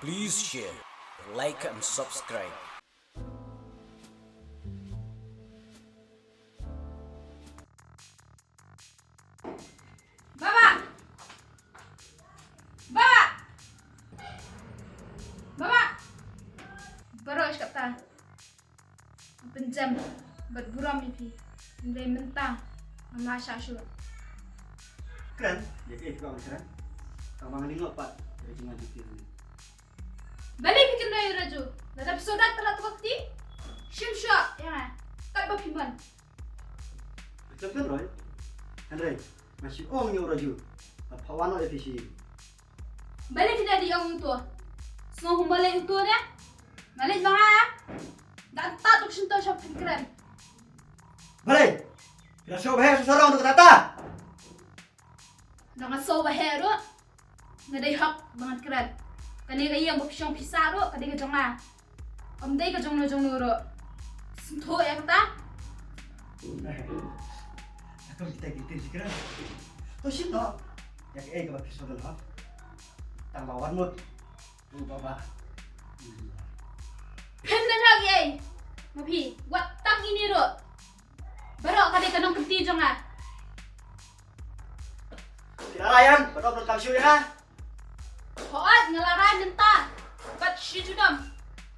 Please share, like and subscribe. Baba! Baba! Baba! Baru ish kata. Penjam berburam ipi. Ndai mentang. Mama syashu. Keren, jadi kau keren. Kau mangan ini apa? Dari cuma dikit ini. Balik bikin raya raju. Dah episode telah tu waktu. Shimsha, ya. Tak berpiman. Betul kan Roy? Andre, masih orang yang raju. Pawan oleh visi. Balik tidak di yang tu. Semua balik itu dia. Balik bang. Dan tak tu cinta shop keren. Balik. Kita coba hari seorang untuk kata. Dengan so bahero. Ngadai hak banget keren. Kani kaya yang berpisang pisah ro, kadi kejong lah. Dai kejong ro. Sentuh ya kata. Aku kita sih keren. Tuh sih no. Ya kayak kalau episode lah. Tambah wan mood. Lu baba. Pemdan lagi. Mapi, wat tang ini ro. Baru kadi kanong kenti jong ah. Tidak layan, betul betul kamu ya. Hoat ngelaran mentah. Bat shi judam.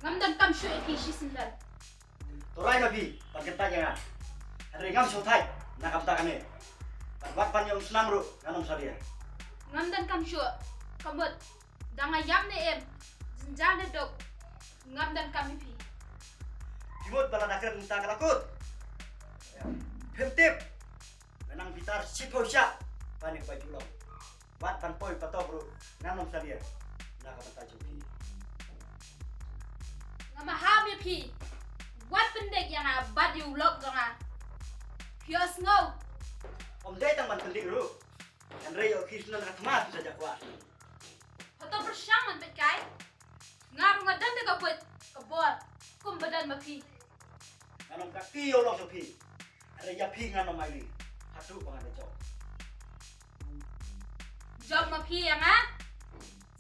Ngamdan kam shu eti shi sindan. Torai nabi, pakai tanya. Ada yang kamu sutai, nak kamu tak kene. Buat panjang senang ru, kanam sadia. Ngamdan kam shu. Kambut. Danga yam ne em. Jinjan dok. Ngamdan kam ipi. Timut bala nakar minta kelakut. Femtip. Menang bitar siposya. Panik baju lo. Buat panpoi patop ru, kanam sadia. Nak kamu tak cuci. Ngamaham ipi. Wat pendek yang abad yu lok jong ah. Pios ngau. Om day tang man penting ru. Andre yo kisna nak tamat saja kuat. Hoto bersyaman bekai. Ngaru ngadan de kaput. Kabor. Kum badan mapi. Kanam kaki yo lo sopi. Ada ya pi nganam mai. Hatu pangan cok. Job mapi yang ah.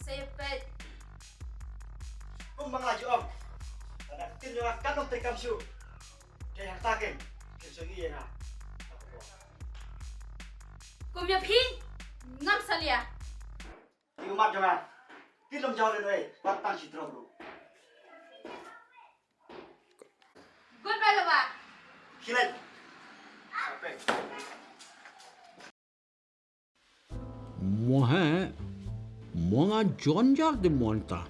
Sepet. Kum bang laju om. Ada tin yo kanam tekam su. Kayak taken. Kesugi ya. Kum mapi. Ngam salia. Ibu mat jangan. Kilom jauhเลยbatang citra bro. Goodbye baba. Hilen. Sampai. Mga jonjar de monta.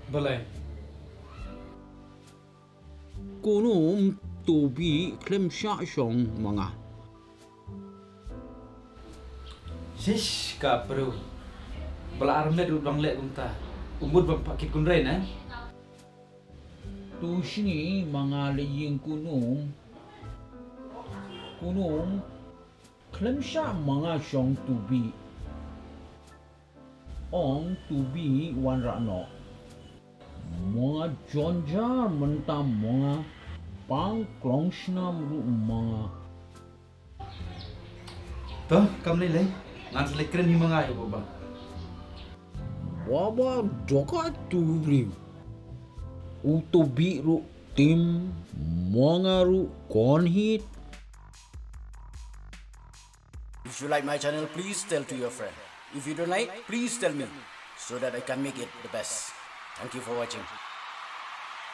Balai. Kunum tubi klem syong mga. Shish ka bro. Bala armet ud bang lek kunta. Umur bang pakit kun rain eh. Tu sini mga leying kunum. Kunum klem mga syong tubi. Ong tubi wan rano. Mga jonjar menta mga pang klong snam ru mga. Toh, kam ni lay. Ngan selek keren ni mga ayo baba. Baba doka tubi. Utubi ru tim mga ru konhit. If you like my channel, please tell to your friend. If you don't like, please tell me so that I can make it the best. Thank you for watching.